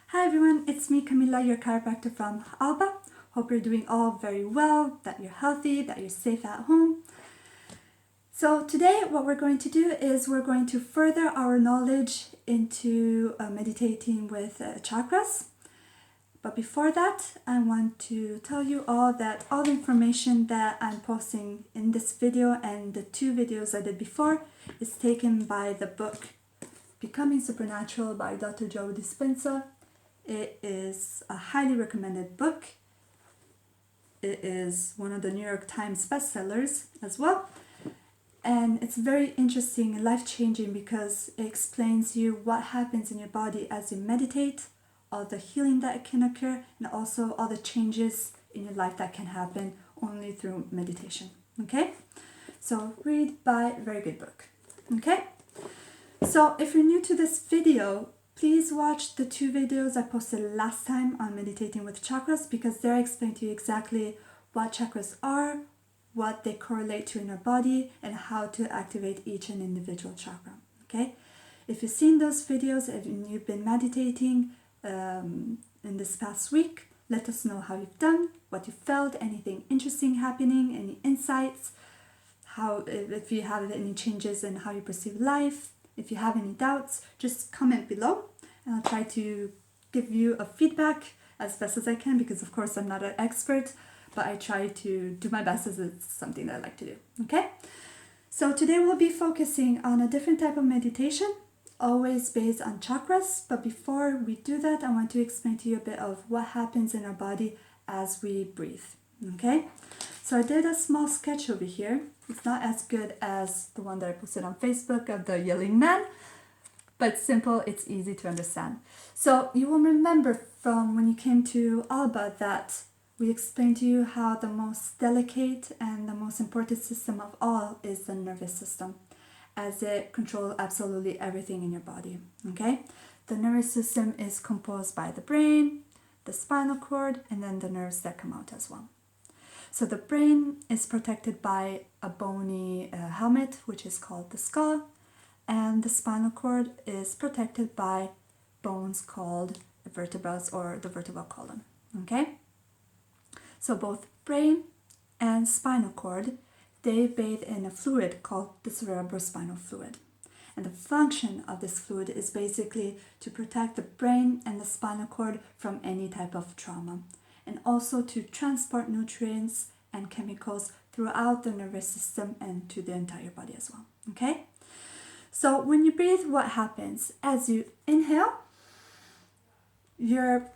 Hi everyone, it's me Camilla, your chiropractor from Alba. Hope you're doing all very well, that you're healthy, that you're safe at home. So today what we're going to do is we're going to further our knowledge into meditating with chakras. But before that, I want to tell you all that all the information that I'm posting in this video and the two videos I did before is taken by the book Becoming Supernatural by Dr. Joe Dispenza. It is a highly recommended book. It is one of the New York Times bestsellers as well. And it's very interesting and life-changing because it explains you what happens in your body as you meditate, all the healing that can occur, and also all the changes in your life that can happen only through meditation. Okay? So read by a very good book. Okay? So if you're new to this video, please watch the two videos I posted last time on meditating with chakras because there I explain to you exactly what chakras are, what they correlate to in our body, and how to activate each and individual chakra. Okay? If you've seen those videos and you've been meditating in this past week, let us know how you've done, what you felt, anything interesting happening, any insights, if you have any changes in how you perceive life. If you have any doubts, just comment below and I'll try to give you a feedback as best as I can because of course I'm not an expert, but I try to do my best as it's something that I like to do. Okay? So today we'll be focusing on a different type of meditation, always based on chakras. But before we do that, I want to explain to you a bit of what happens in our body as we breathe. Okay? So I did a small sketch over here. It's not as good as the one that I posted on Facebook of the yelling man, but it's simple, it's easy to understand. So you will remember from when you came to Alba that we explained to you how the most delicate and the most important system of all is the nervous system, as it controls absolutely everything in your body. Okay? The nervous system is composed by the brain, the spinal cord, and then the nerves that come out as well. So the brain is protected by a bony helmet, which is called the skull, and the spinal cord is protected by bones called the vertebrae or the vertebral column. Okay? So both brain and spinal cord, they bathe in a fluid called the cerebrospinal fluid. And the function of this fluid is basically to protect the brain and the spinal cord from any type of trauma, and also to transport nutrients and chemicals throughout the nervous system and to the entire body as well. Okay? So when you breathe, what happens? As you inhale, your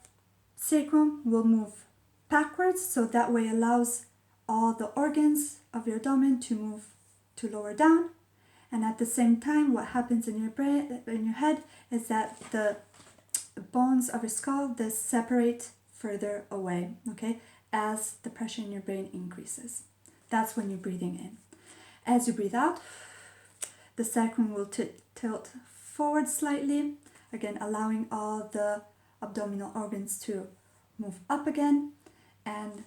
sacrum will move backwards, so that way allows all the organs of your abdomen to move to lower down. And at the same time, what happens in your brain, in your head, is that the bones of your skull, they separate further away, okay, as the pressure in your brain increases. That's when you're breathing in. As you breathe out, the sacrum will tilt forward slightly, again allowing all the abdominal organs to move up again, and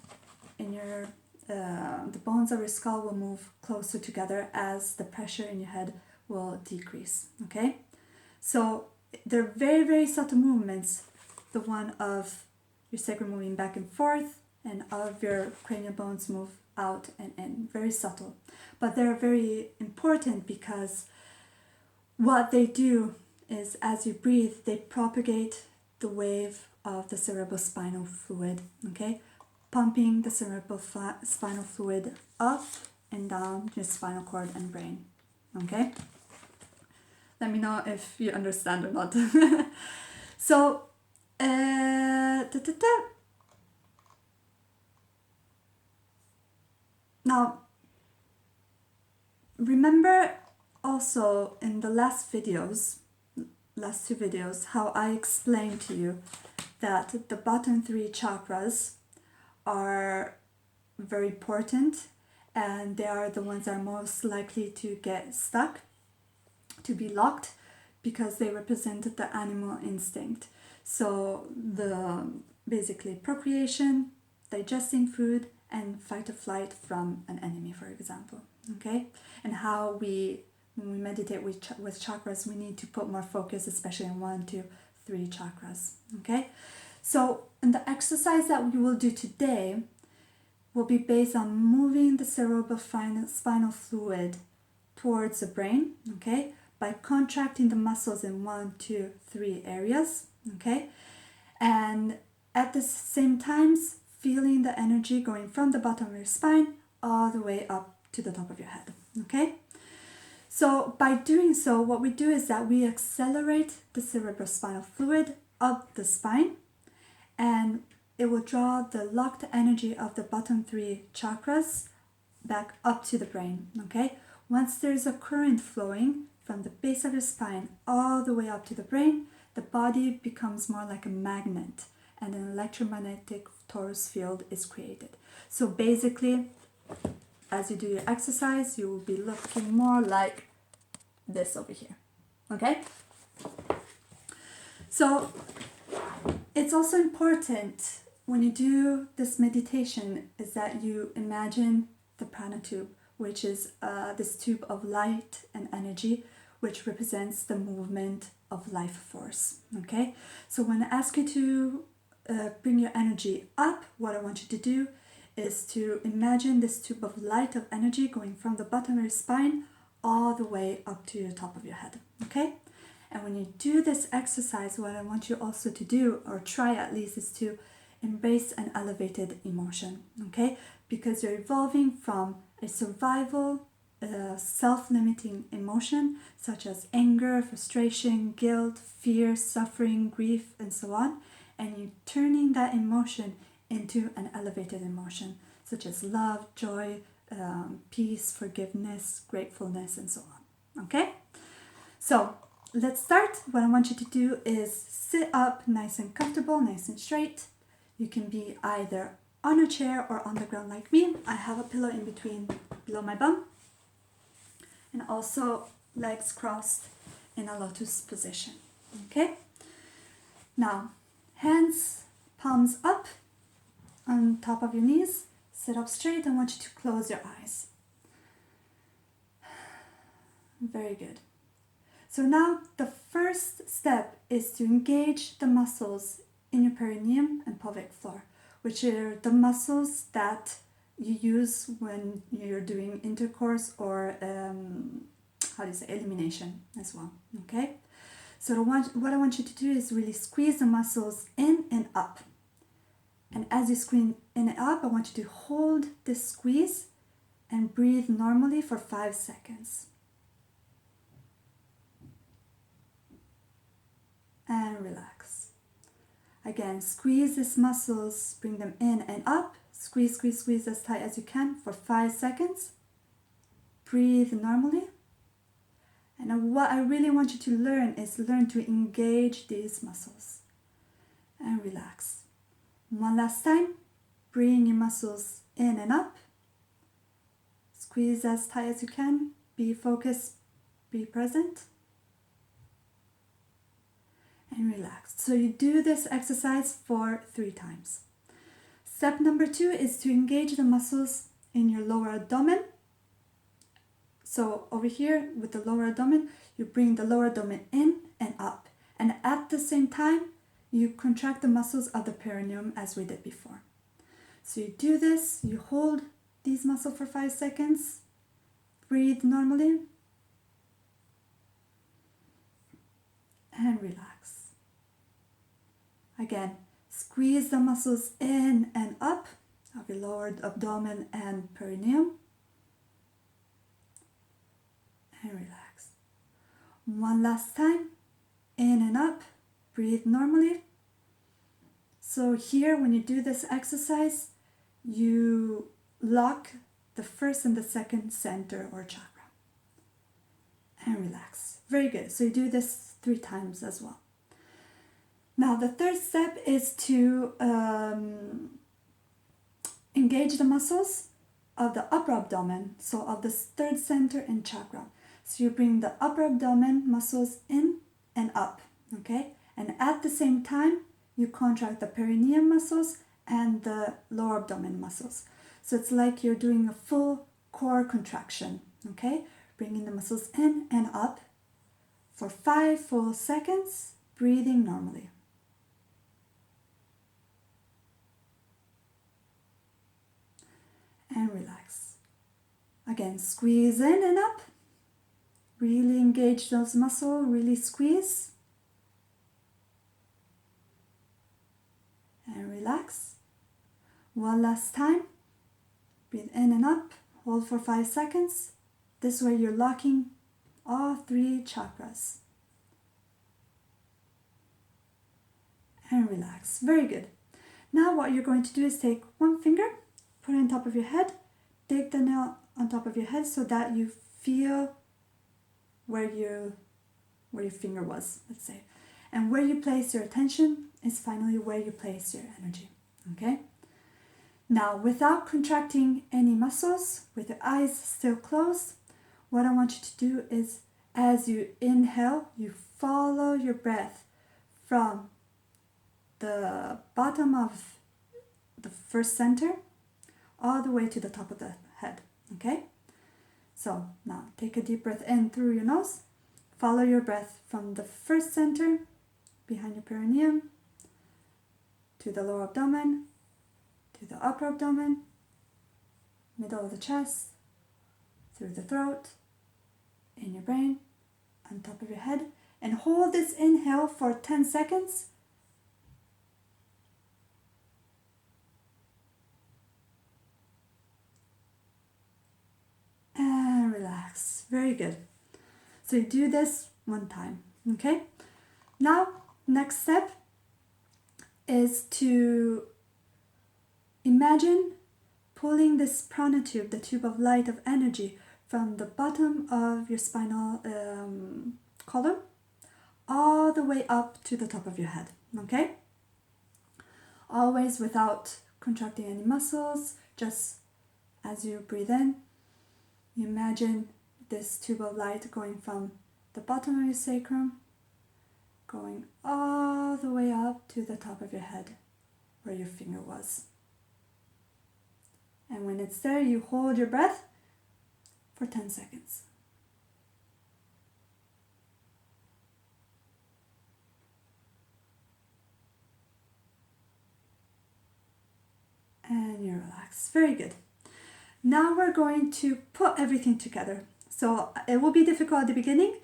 in your the bones of your skull will move closer together as the pressure in your head will decrease. Okay, so they're very, very subtle movements, the one of your sacrum moving back and forth and all of your cranial bones move out and in, very subtle, but they're very important because what they do is as you breathe, they propagate the wave of the cerebrospinal fluid, okay, pumping the cerebrospinal fluid up and down your spinal cord and brain. Okay, let me know if you understand or not. So now remember also in the last two videos, how I explained to you that the bottom three chakras are very important and they are the ones that are most likely to get stuck, to be locked, because they represent the animal instinct. So the basically procreation, digesting food, and fight or flight from an enemy, for example. Okay, and how when we meditate with chakras, we need to put more focus, especially on 1, 2, three chakras. Okay, so in the exercise that we will do today will be based on moving the cerebral spinal fluid towards the brain, okay, by contracting the muscles in 1, 2, 3 areas, okay, and at the same time feeling the energy going from the bottom of your spine all the way up to the top of your head, okay. So by doing so, what we do is that we accelerate the cerebrospinal fluid up the spine, and it will draw the locked energy of the bottom three chakras back up to the brain, okay? Once there's a current flowing from the base of your spine all the way up to the brain, the body becomes more like a magnet and an electromagnetic torus field is created. So basically, as you do your exercise, you will be looking more like this over here, okay? So it's also important when you do this meditation is that you imagine the prana tube, which is this tube of light and energy, which represents the movement of life force, okay? So when I ask you to bring your energy up, what I want you to do is to imagine this tube of light of energy going from the bottom of your spine all the way up to the top of your head, okay? And when you do this exercise, what I want you also to do, or try at least, is to embrace an elevated emotion, okay? Because you're evolving from a survival, self-limiting emotion, such as anger, frustration, guilt, fear, suffering, grief, and so on, and you're turning that emotion into an elevated emotion, such as love, joy, peace, forgiveness, gratefulness, and so on, okay? So let's start. What I want you to do is sit up nice and comfortable, nice and straight. You can be either on a chair or on the ground like me. I have a pillow in between, below my bum, and also legs crossed in a lotus position, okay? Now, hands, palms up on top of your knees. Sit up straight. I want you to close your eyes. Very good. So now the first step is to engage the muscles in your perineum and pelvic floor, which are the muscles that you use when you're doing intercourse or elimination as well, okay? So what I want you to do is really squeeze the muscles in and up. And as you squeeze in and up, I want you to hold this squeeze and breathe normally for 5 seconds. And relax. Again, squeeze these muscles, bring them in and up. Squeeze, squeeze, squeeze as tight as you can for 5 seconds. Breathe normally. And what I really want you to learn is learn to engage these muscles. And relax. One last time. Bring your muscles in and up. Squeeze as tight as you can. Be focused. Be present. And relax. So you do this exercise for 3 times. Step number 2 is to engage the muscles in your lower abdomen. So over here with the lower abdomen, you bring the lower abdomen in and up. And at the same time, you contract the muscles of the perineum as we did before. So you do this, you hold these muscles for 5 seconds, breathe normally, and relax. Again, squeeze the muscles in and up of your lower abdomen and perineum, and relax. One last time, in and up, breathe normally. So here, when you do this exercise, you lock the first and the second center or chakra. And relax. Very good. So you do this 3 times as well. Now, the third step is to engage the muscles of the upper abdomen, so of the third center and chakra. So you bring the upper abdomen muscles in and up, okay? And at the same time, you contract the perineum muscles and the lower abdomen muscles. So it's like you're doing a full core contraction, okay? Bringing the muscles in and up for 5 full seconds. breathing normally. And relax. Again, squeeze in and up. Really engage those muscles, really squeeze. And relax. One last time. Breathe in and up. Hold for 5 seconds. This way you're locking all 3 chakras. And relax. Very good. Now what you're going to do is take one finger, put it on top of your head, dig the nail on top of your head so that you feel where your finger was, let's say. And where you place your attention is finally where you place your energy. Okay? Now, without contracting any muscles, with your eyes still closed, what I want you to do is, as you inhale, you follow your breath from the bottom of the first center all the way to the top of the head. Okay? So now take a deep breath in through your nose. Follow your breath from the first center behind your perineum to the lower abdomen, to the upper abdomen, middle of the chest, through the throat, in your brain, on top of your head, and hold this inhale for 10 seconds. And relax. Very good. So you do this one time, okay? Now, next step is to imagine pulling this prana tube, the tube of light of energy, from the bottom of your spinal column all the way up to the top of your head, okay? Always without contracting any muscles, just as you breathe in, you imagine this tube of light going from the bottom of your sacrum, going all the way up to the top of your head, where your finger was. And when it's there, you hold your breath for 10 seconds. And you relax. Very good. Now we're going to put everything together. So it will be difficult at the beginning,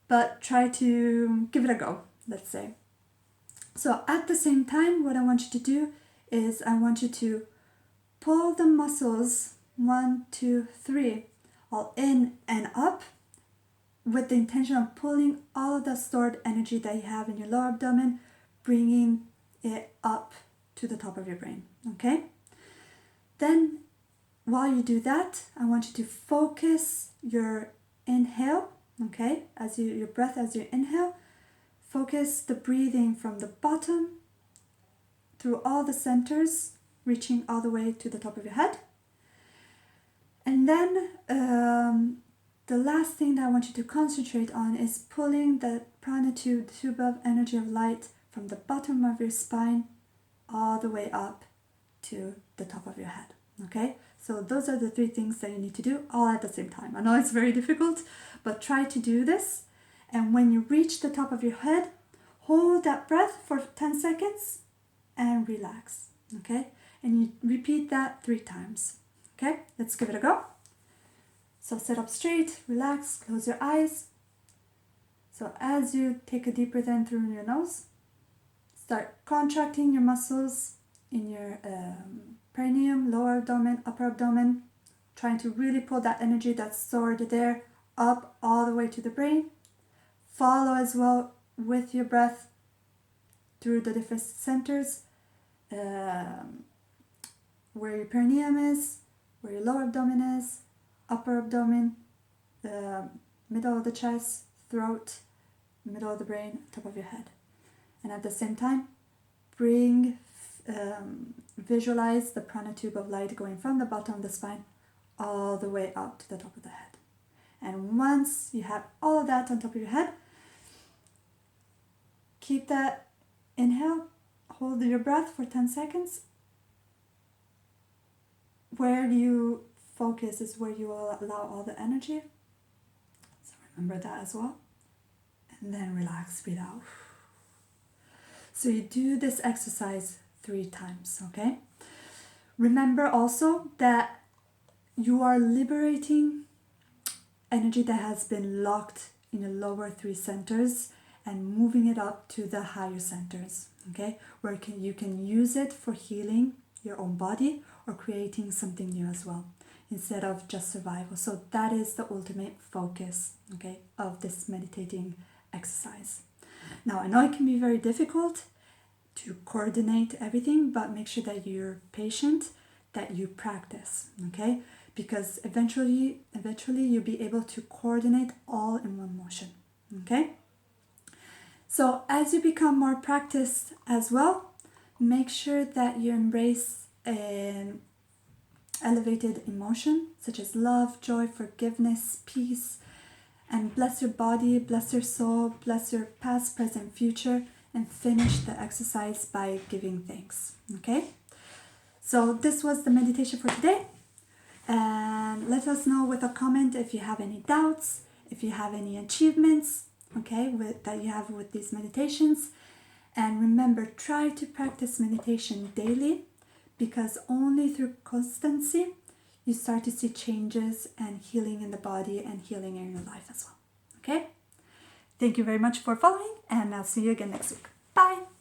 but try to give it a go, let's say. So at the same time, what I want you to do is I want you to pull the muscles 1, 2, 3 all in and up with the intention of pulling all of the stored energy that you have in your lower abdomen, bringing it up to the top of your brain, okay? Then while you do that, I want you to focus your inhale, okay? Your breath as you inhale, focus the breathing from the bottom through all the centers, reaching all the way to the top of your head. And then the last thing that I want you to concentrate on is pulling the prana tube, the tube of energy of light, from the bottom of your spine all the way up to the top of your head, okay? So those are the 3 things that you need to do all at the same time. I know it's very difficult, but try to do this. And when you reach the top of your head, hold that breath for 10 seconds and relax, okay? And you repeat that 3 times, okay? Let's give it a go. So sit up straight, relax, close your eyes. So as you take a deep breath in through your nose, start contracting your muscles in your perineum, lower abdomen, upper abdomen, trying to really pull that energy that's stored there up all the way to the brain. Follow as well with your breath through the different centers, where your perineum is, where your lower abdomen is, upper abdomen, middle of the chest, throat, middle of the brain, top of your head. And at the same time, visualize the prana tube of light going from the bottom of the spine all the way up to the top of the head. And once you have all of that on top of your head, keep that inhale, hold your breath for 10 seconds. Where you focus is where you will allow all the energy. So remember that as well. And then relax, breathe out. So you do this exercise 3 times, okay? Remember also that you are liberating energy that has been locked in the lower 3 centers and moving it up to the higher centers, okay? Where you can use it for healing your own body or creating something new as well, instead of just survival. So that is the ultimate focus, okay, of this meditating exercise. Now, I know it can be very difficult to coordinate everything, but make sure that you're patient, that you practice, okay? Because eventually you'll be able to coordinate all in one motion, okay? So as you become more practiced as well, make sure that you embrace an elevated emotion such as love, joy, forgiveness, peace, and bless your body, bless your soul, bless your past, present, future, and finish the exercise by giving thanks, okay? So this was the meditation for today, and let us know with a comment if you have any doubts, if you have any achievements, okay, that you have with these meditations. And remember, try to practice meditation daily, because only through constancy you start to see changes and healing in the body and healing in your life as well. Okay? Thank you very much for following, and I'll see you again next week. Bye!